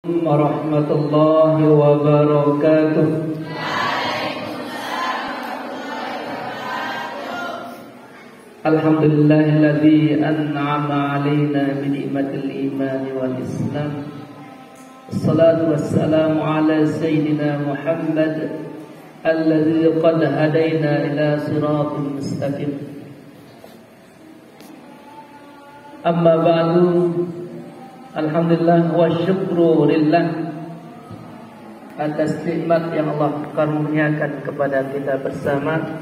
warahmatullahi wabarakatuh. Alhamdulillahilladzi an'ama 'alaina bi ni'matil iman wal islam. Wassalatu wassalamu ala sayyidina Muhammad alladzi qad hadaina ila siratal mustaqim. Amma ba'du. Alhamdulillah wa syukru lillah atas nikmat yang Allah karuniakan kepada kita bersama.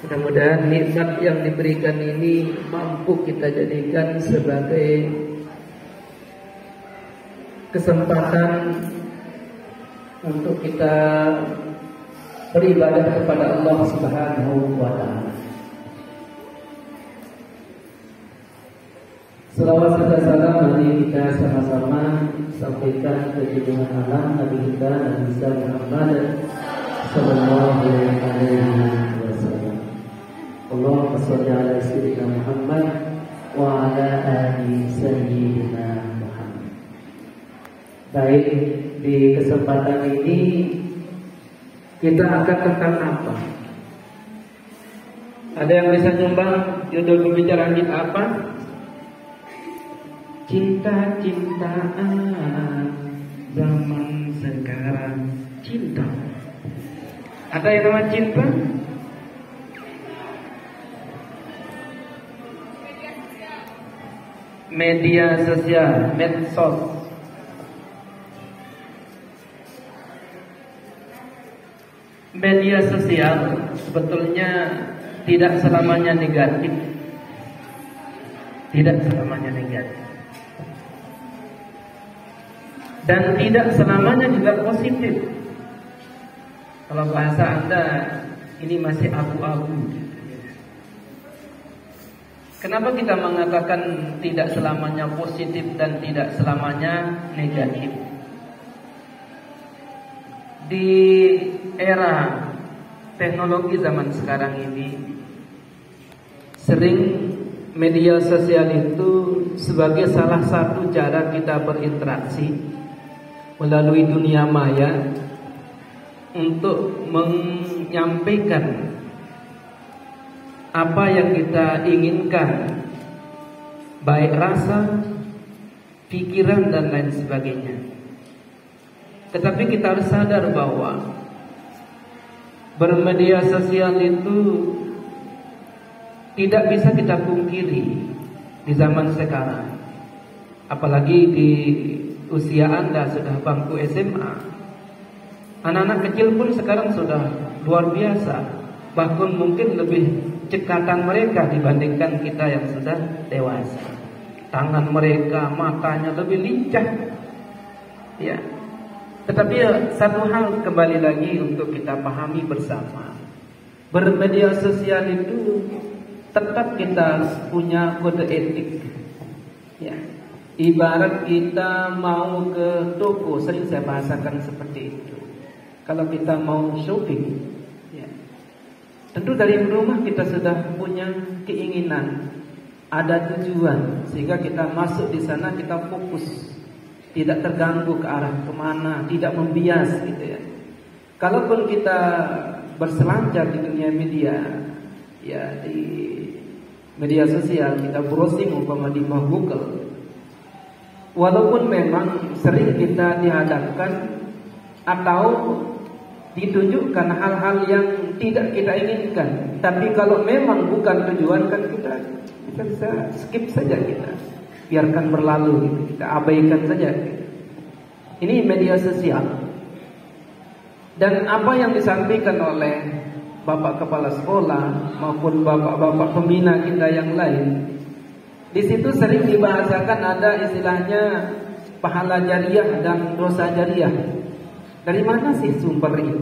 Mudah-mudahan nikmat yang diberikan ini mampu kita jadikan sebagai kesempatan untuk kita beribadah kepada Allah Subhanahu wa taala. Selawat serta salam mari kita sama-sama sampaikan ke junjungan alam Nabi kita Nabi Muhammad sallallahu alaihi wasallam. Allahumma shalli ala sayyidina Muhammad wa ala ali sayyidina Muhammad. Baik, di kesempatan ini kita akan tentang apa? Ada yang bisa nyumbang judul pembicaraan kita apa? Cinta-cintaan zaman sekarang. Cinta. Ada yang nama cinta? Media sosial, medsos. Media sosial sebetulnya tidak selamanya negatif. Tidak selamanya negatif. Dan tidak selamanya juga positif. Kalau bahasa Anda ini masih abu-abu. Kenapa kita mengatakan tidak selamanya positif dan tidak selamanya negatif? Di era teknologi zaman sekarang ini, sering media sosial itu sebagai salah satu cara kita berinteraksi melalui dunia maya untuk menyampaikan apa yang kita inginkan, baik rasa, pikiran dan lain sebagainya. Tetapi kita harus sadar bahwa bermedia sosial itu tidak bisa kita pungkiri di zaman sekarang. Apalagi di usia Anda sudah bangku SMA. Anak-anak kecil pun sekarang sudah luar biasa. Bahkan mungkin lebih cekatan mereka dibandingkan kita yang sudah dewasa. Tangan mereka, matanya lebih lincah. Ya. Tetapi satu hal kembali lagi untuk kita pahami bersama. Bermedia sosial itu tetap kita punya kode etik. Ya. Ibarat kita mau ke toko, sering saya bahasakan seperti itu. Kalau kita mau shopping, ya, tentu dari rumah kita sudah punya keinginan, ada tujuan, sehingga kita masuk di sana kita fokus, tidak terganggu ke arah kemana, tidak membias gitu ya. Kalaupun kita berselancar di dunia media, ya di media sosial, kita browsing umpama di Google. Walaupun memang sering kita dihadapkan atau ditunjukkan hal-hal yang tidak kita inginkan, tapi kalau memang bukan tujuan kan kita bisa skip saja, kita biarkan berlalu gitu. Kita abaikan saja gitu. Ini media sosial. Dan apa yang disampaikan oleh Bapak Kepala Sekolah maupun bapak-bapak pembina kita yang lain, di situ sering dibahasakan ada istilahnya pahala jariah dan dosa jariah. Dari mana sih sumber itu?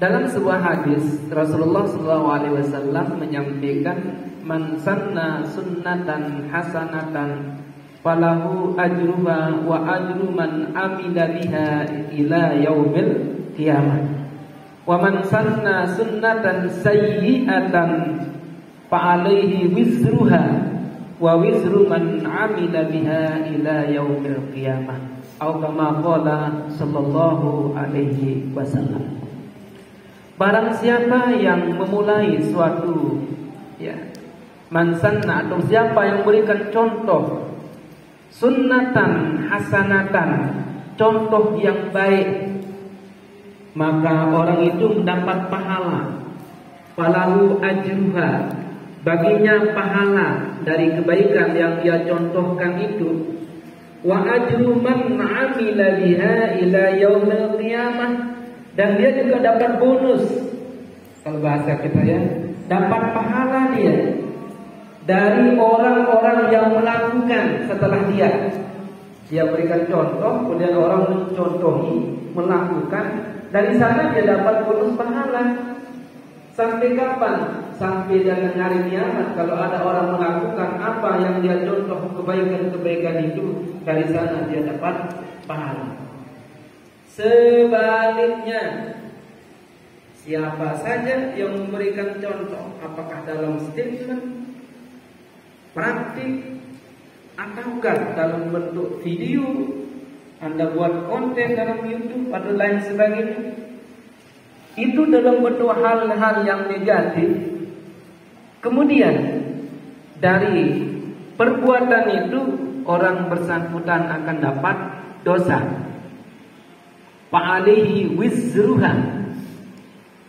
Dalam sebuah hadis Rasulullah SAW menyampaikan, man sanna sunnatan hasanatan falahu ajruha wa ajru man amila biha ila yaumil qiyamah. Wa man sanna sunnatan sayyi'atan fa alaihi wizruha wa wizru man 'amila biha ila yaumil qiyamah atau kama qala sallallahu alaihi wasallam. Barang siapa yang memulai suatu mansanna atau siapa yang memberikan contoh sunnatan hasanatan, contoh yang baik, maka orang itu mendapat pahala. Falahu ajruha, baginya pahala dari kebaikan yang dia contohkan itu. Wa ajru man 'amila biha ila yaumil qiyamah, dan dia juga dapat bonus. Kalau bahasa kita dapat pahala dia dari orang-orang yang melakukan setelah dia. Dia berikan contoh, kemudian orang mencontohi, melakukan, dari sana dia dapat bonus pahala. Sampai kapan? Sampai dengan hari kiamat. Kalau ada orang melakukan apa yang dia contoh kebaikan-kebaikan itu, dari sana dia dapat pahala. Sebaliknya, siapa saja yang memberikan contoh, apakah dalam statement, praktik, ataukah dalam bentuk video, Anda buat konten dalam YouTube atau lain sebagainya, itu dalam bentuk hal-hal yang negatif, kemudian dari perbuatan itu orang bersangkutan akan dapat dosa. Fa'alihi wizruha,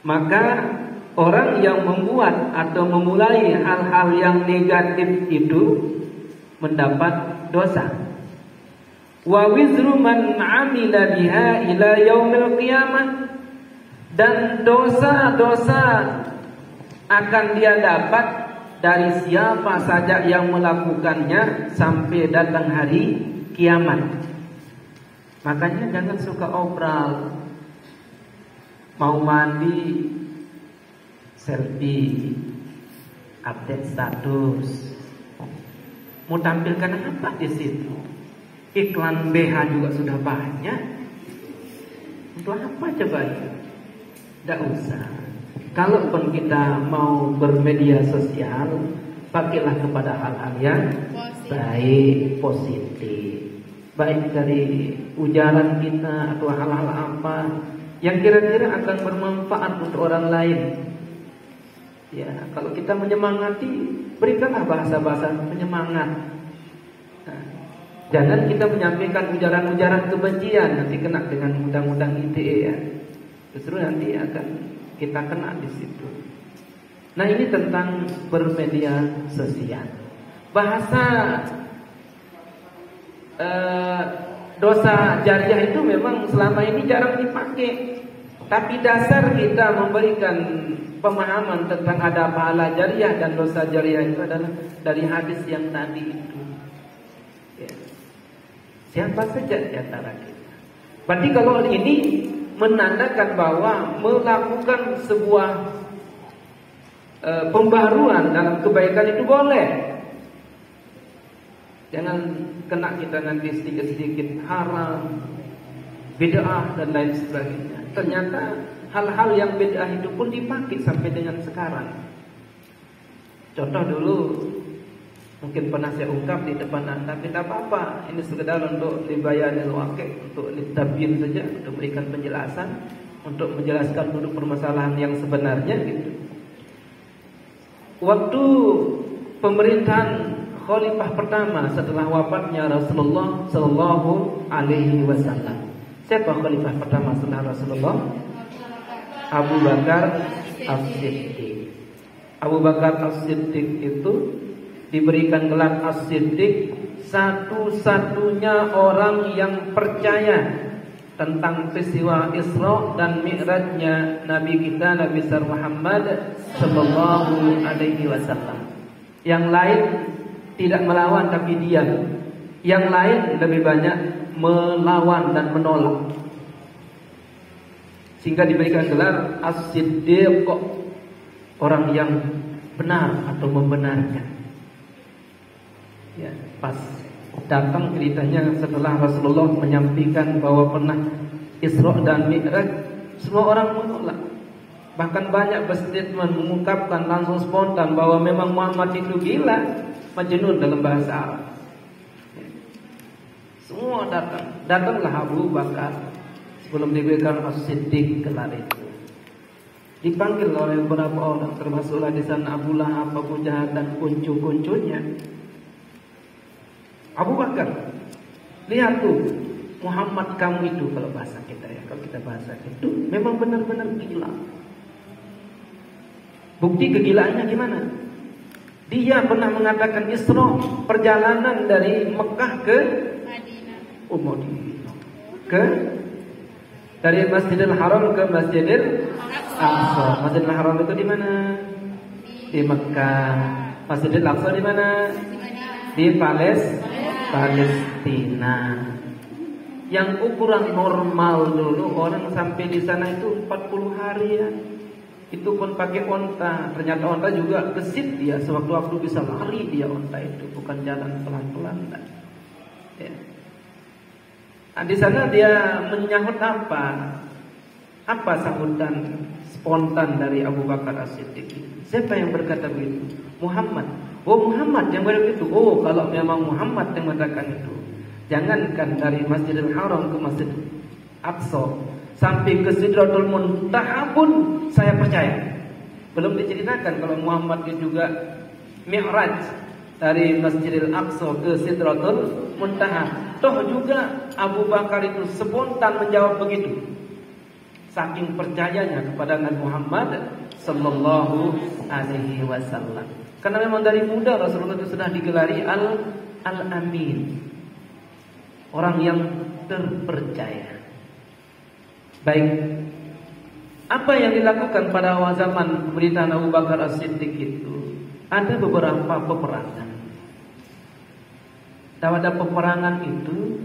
maka orang yang membuat atau memulai hal-hal yang negatif itu mendapat dosa. Wa wizru man 'amila biha ila yaumil qiyamah, dan dosa-dosa akan dia dapat dari siapa saja yang melakukannya sampai datang hari kiamat. Makanya jangan suka obral, mau mandi selfie, update status, mau tampilkan apa di situ? Iklan BH juga sudah banyak. Untuk apa coba? Tidak usah. Kalaupun kita mau bermedia sosial, pakailah kepada hal-hal yang baik, positif. Baik dari ujaran kita atau hal-hal apa yang kira-kira akan bermanfaat untuk orang lain. Ya, kalau kita menyemangati, berikanlah bahasa-bahasa penyemangat. Nah, jangan kita menyampaikan ujaran-ujaran kebencian, nanti kena dengan undang-undang ITE ya. Justru nanti akan kita kena di situ. Nah, ini tentang bermedia sosial. Bahasa dosa jariah itu memang selama ini jarang dipakai. Tapi dasar kita memberikan pemahaman tentang ada pahala jariah dan dosa jariah itu adalah dari hadis yang tadi itu. Ya. Siapa saja di antara kita. Berarti kalau ini menandakan bahwa melakukan sebuah pembaruan dalam kebaikan itu boleh. Jangan kena kita nanti sedikit-sedikit haram, bid'ah dan lain sebagainya. Ternyata hal-hal yang bid'ah itu pun dipakai sampai dengan sekarang. Contoh dulu mungkin pernah saya ungkap di depan Anda, tapi tak apa-apa. Ini sekedar untuk dibayanil waqi', untuk ditabyin saja, untuk memberikan penjelasan, untuk menjelaskan duduk permasalahan yang sebenarnya gitu. Waktu pemerintahan khalifah pertama setelah wafatnya Rasulullah sallallahu alaihi wasallam. Siapa khalifah pertama setelah Rasulullah? Abu Bakar As-Siddiq. Abu Bakar As-Siddiq itu diberikan gelar As-Siddiq, satu-satunya orang yang percaya tentang peristiwa Isra dan Mi'rajnya Nabi kita Nabi besar Muhammad sallallahu alaihi wasallam. Yang lain tidak melawan tapi diam. Yang lain lebih banyak melawan dan menolak. Sehingga diberikan gelar As-Siddiq, orang yang benar atau membenarkan. Ya, pas datang ceritanya setelah Rasulullah menyampaikan bahwa pernah Isra dan Mi'raj, semua orang menolak. Bahkan banyak berstatement mengungkapkan langsung spontan bahwa memang Muhammad itu gila. majnun dalam bahasa Arab. Semua datanglah Abu Bakar sebelum diberikan As-Siddiq gelar itu. Dipanggil oleh beberapa orang, termasuklah di sana Abu Lahab, Abu Jahal dan kuncu-kuncunya. Abu Bakar, lihat tuh Muhammad kamu itu, kalau bahasa kita ya, kalau kita bahasa itu memang benar-benar gila. Bukti kegilaannya gimana? Dia pernah mengatakan Isra, perjalanan dari Mekah ke Madinah. Dari Masjidil Haram ke Masjidil Aqsa. Masjidil Haram itu di mana? Di Mekah. Masjidil Aqsa di mana? Di Palestina. Yang ukuran normal dulu orang sampai di sana itu 40 hari ya. Itu pun pakai onta. Ternyata onta juga gesit dia. Sewaktu-waktu bisa lari dia onta itu, bukan jalan pelan-pelan. Ya. Nah, di sana dia menyahut apa? Apa sambutan spontan dari Abu Bakar As-Siddiq? Siapa yang berkata begitu? Muhammad. Oh, Muhammad yang berkata begitu. Oh, kalau memang Muhammad yang mengatakan itu, jangankan dari Masjidil Haram ke Masjid Aqsa, sampai ke Sidratul Muntaha pun saya percaya. Belum diceritakan kalau Muhammad itu juga Mi'raj dari Masjidil Aqsa ke Sidratul Muntaha. Toh juga Abu Bakar itu spontan menjawab begitu. Saking percayanya kepada Nabi Muhammad sallallahu alaihi wasallam. Karena memang dari muda Rasulullah itu sudah digelari Al-Amin. Orang yang terpercaya. Baik. Apa yang dilakukan pada awal zaman pemerintahan Abu Bakar As-Siddiq itu? Ada beberapa peperangan. Pada peperangan itu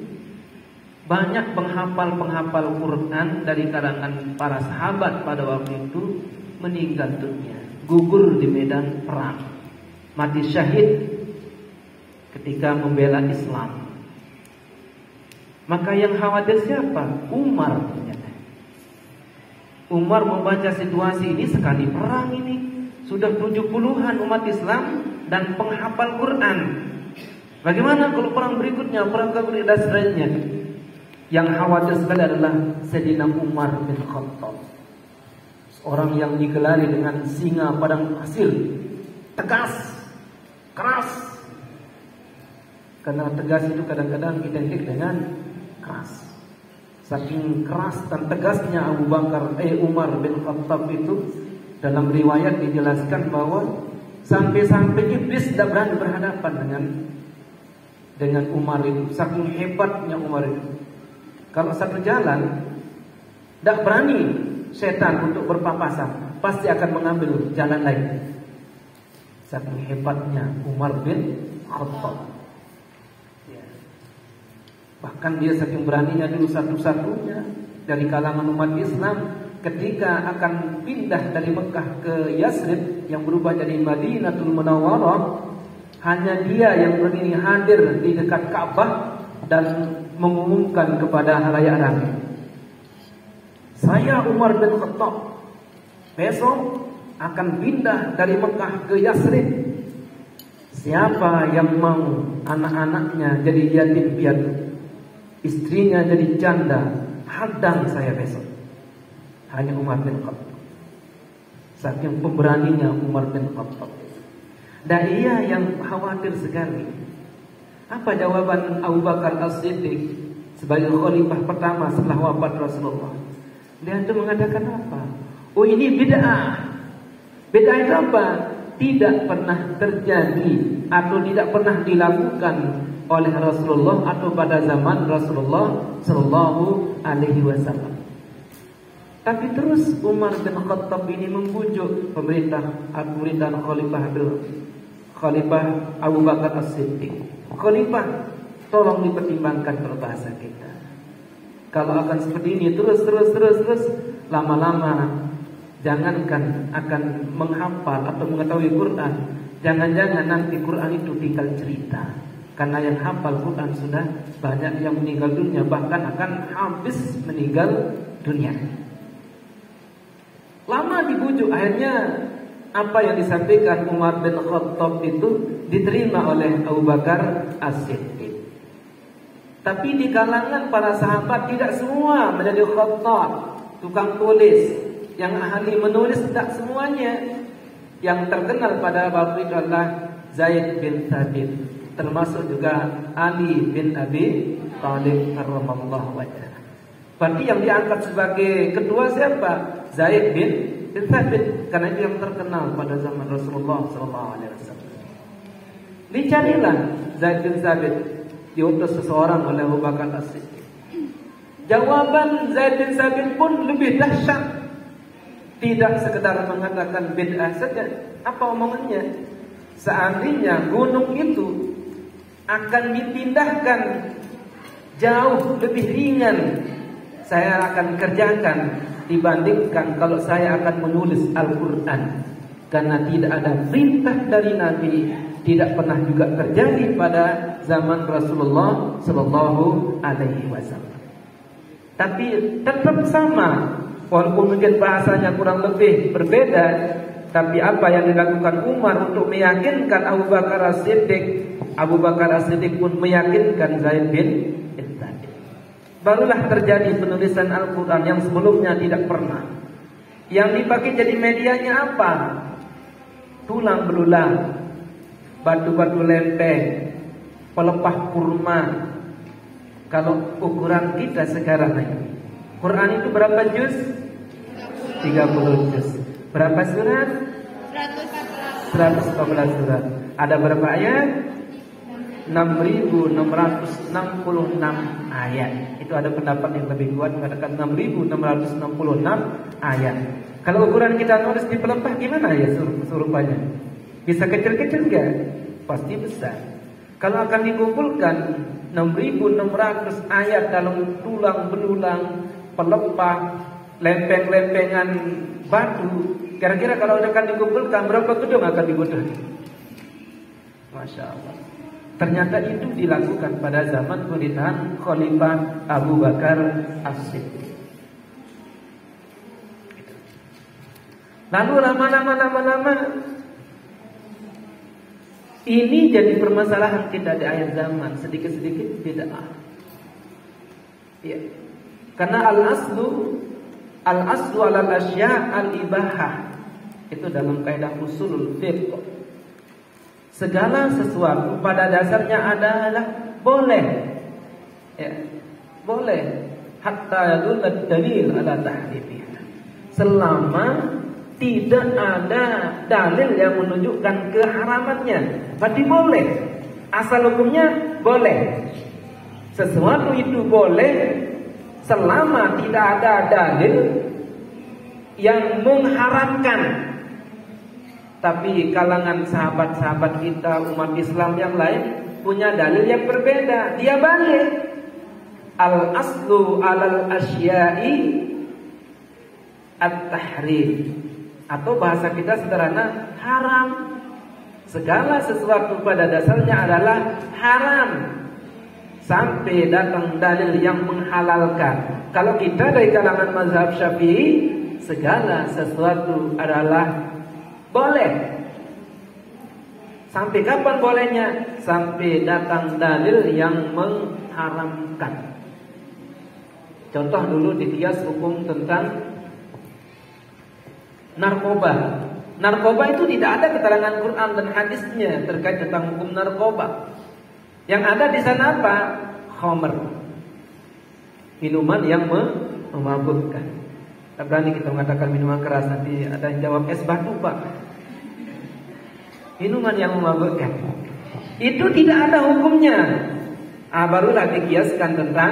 banyak penghafal Quran dari kalangan para sahabat pada waktu itu meninggal dunia, gugur di medan perang, mati syahid ketika membela Islam. Maka yang khawatir siapa? Umar. Umar membaca situasi ini, sekali perang ini sudah 70-an umat Islam dan penghafal Quran. Bagaimana kalau perang berikutnya, perang kafir dan seterusnya? Yang khawatir sekali adalah Sayyidina Umar bin Khattab, orang yang digelari dengan singa padang pasir, tegas, keras. Karena tegas itu kadang-kadang identik dengan keras. Saking keras dan tegasnya Umar bin Khattab itu, dalam riwayat dijelaskan bahwa sampai-sampai iblis tidak berani berhadapan dengan Umar itu. Saking hebatnya Umar itu. Kalau satu jalan, tidak berani setan untuk berpapasan, pasti akan mengambil jalan lain. Saking hebatnya Umar bin Khattab. Bahkan dia saking beraninya dulu satu-satunya dari kalangan umat Islam ketika akan pindah dari Mekah ke Yasrib yang berubah jadi Madinatul Munawwarah. Hanya dia yang berani hadir di dekat Ka'bah dan mengumumkan kepada halayak ramai, saya Umar bin Khattab besok akan pindah dari Mekah ke Yasrib. Siapa yang mau anak-anaknya jadi yatim piatu, istrinya jadi janda, hadang saya besok. Hanya Umar bin Khattab. Saking pemberaninya Umar bin Khattab. Dan ia yang khawatir sekali. Apa jawaban Abu Bakar As-Siddiq sebagai khalifah pertama setelah wafat Rasulullah? Dia itu mengatakan apa? Oh, ini bid'ah. Bid'ah itu apa? Tidak pernah terjadi atau tidak pernah dilakukan oleh Rasulullah atau pada zaman Rasulullah Sallallahu Alaihi Wasallam. Tapi terus Umar bin Khattab ini membujuk pemerintahan Khalifah Abu Bakar As-Siddiq. Khalifah, tolong dipertimbangkan kalau bahasa kita. Kalau akan seperti ini terus, lama-lama jangankan akan menghafal atau mengetahui Quran, jangan-jangan nanti Quran itu tinggal cerita. Karena yang hafal Quran sudah banyak yang meninggal dunia, bahkan akan habis meninggal dunia. Lama dibujuk, akhirnya apa yang disampaikan Umar bin Khattab itu diterima oleh Abu Bakar As-Siddiq. Tapi di kalangan para sahabat tidak semua menjadi khattab, tukang tulis, yang ahli menulis, tidak semuanya. Yang terkenal pada waktu itu adalah Zaid bin Thabit, termasuk juga Ali bin Abi Thalib karramallahu wajhah. Berarti yang diangkat sebagai kedua siapa? Zaid bin Thabit, karena itu yang terkenal pada zaman Rasulullah SAW. Dicarilah Zaid bin Thabit, diutus seseorang oleh Abu Bakar As-Siddiq. Jawaban Zaid bin Thabit pun lebih dahsyat. Tidak sekedar mengatakan bid'ah saja. Apa omongannya? Seandainya gunung itu akan dipindahkan jauh lebih ringan, saya akan kerjakan dibandingkan kalau saya akan menulis Al-Quran. Karena tidak ada perintah dari Nabi, tidak pernah juga terjadi pada zaman Rasulullah Sallallahu Alaihi Wasallam. Tapi tetap sama, walaupun mungkin bahasanya kurang lebih berbeda, tapi apa yang dilakukan Umar untuk meyakinkan Abu Bakar As-Siddiq, Abu Bakar As-Siddiq pun meyakinkan Zaid bin Thabit. Barulah terjadi penulisan Al-Quran yang sebelumnya tidak pernah. Yang dipakai jadi medianya apa? Tulang belulang, batu-batu lempeng, pelepah kurma. Kalau ukuran kita sekarang ini, Quran itu berapa juz? 30 juz. Berapa surat? 114 surat. Ada berapa ayat? 6.666 ayat. Itu ada pendapat yang lebih kuat mengatakan 6.666 ayat. Kalau ukuran kita nulis di pelepah gimana ya surupanya? Bisa kecil-kecil enggak? Pasti besar. Kalau akan dikumpulkan 6.600 ayat dalam tulang belulang, pelepah, lempeng-lempengan batu, kira-kira kalau akan dikumpulkan berapa gedung akan dibutuhkan? Masya Allah. Ternyata itu dilakukan pada zaman pemerintahan Khalifah Abu Bakar As-Siddiq. Lalu lama-lama ini jadi permasalahan kita di akhir zaman, sedikit-sedikit bid'ah. Ya. Karena al-aslu alal asya' al-ibahah. Itu dalam kaidah usulul fiqh. Segala sesuatu pada dasarnya adalah boleh. Ya, boleh. Hatta yadullu dalil ala tahrimih. Selama tidak ada dalil yang menunjukkan keharamannya, berarti boleh. Asal hukumnya boleh. Sesuatu itu boleh selama tidak ada dalil yang mengharamkan. Tapi kalangan sahabat-sahabat kita, umat Islam yang lain punya dalil yang berbeda. Dia balik. Al-aslu alal asya'i at-tahrim. Atau bahasa kita sederhana, haram. Segala sesuatu pada dasarnya adalah haram sampai datang dalil yang menghalalkan. Kalau kita dari kalangan mazhab Syafi'i, segala sesuatu adalah boleh. Sampai kapan bolehnya? Sampai datang dalil yang mengharamkan. Contoh dulu di kias hukum tentang narkoba. Narkoba itu tidak ada keterangan Quran dan hadisnya terkait tentang hukum narkoba. Yang ada di sana apa? Khamr. Minuman yang memabukkan. Tak berani kita mengatakan minuman keras, nanti ada yang jawab es batu pak. Minuman yang memabukkan itu tidak ada hukumnya. Barulah dikiaskan tentang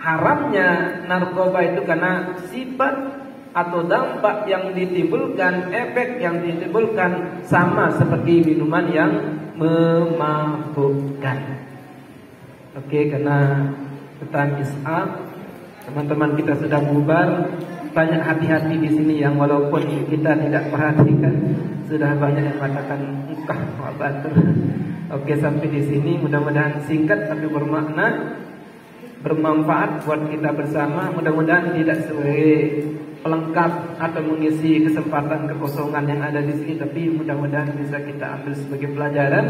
haramnya narkoba itu karena sifat atau dampak yang ditimbulkan, efek yang ditimbulkan sama seperti minuman yang memabukkan. Oke, karena tentang is'ab, teman-teman kita sudah bubar. Banyak hati-hati di sini yang walaupun kita tidak perhatikan, sudah banyak yang mengatakan engkah batur. Oke, sampai di sini mudah-mudahan singkat tapi bermakna, bermanfaat buat kita bersama. Mudah-mudahan tidak sebagai pelengkap atau mengisi kesempatan kekosongan yang ada di sini, tapi mudah-mudahan bisa kita ambil sebagai pelajaran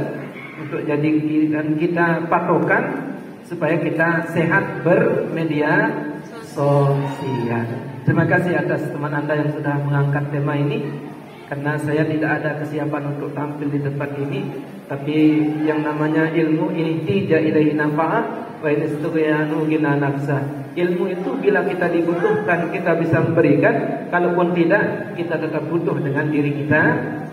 untuk jadikan kita patokan supaya kita sehat bermedia sosial. Terima kasih atas teman Anda yang sudah mengangkat tema ini. Karena saya tidak ada kesiapan untuk tampil di tempat ini, tapi yang namanya ilmu ini tija ilaihi nafa'ah wa istughiyanu gina nafsa. Ilmu itu bila kita dibutuhkan kita bisa memberikan, kalaupun tidak kita tetap butuh dengan diri kita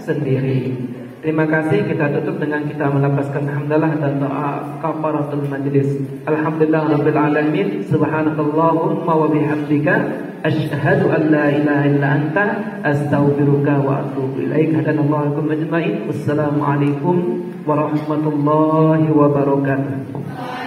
sendiri. Terima kasih, kita tutup dengan kita melapaskan hamdalah dan doa kafaratul majlis. Alhamdulillah rabbil alamin, subhanakallahumma wa bihamdika asyhadu an la ilaha illa anta astaghfiruka wa atubu ilaik. Hadanallahu ajma'in. Wassalamualaikum warahmatullahi wabarakatuh.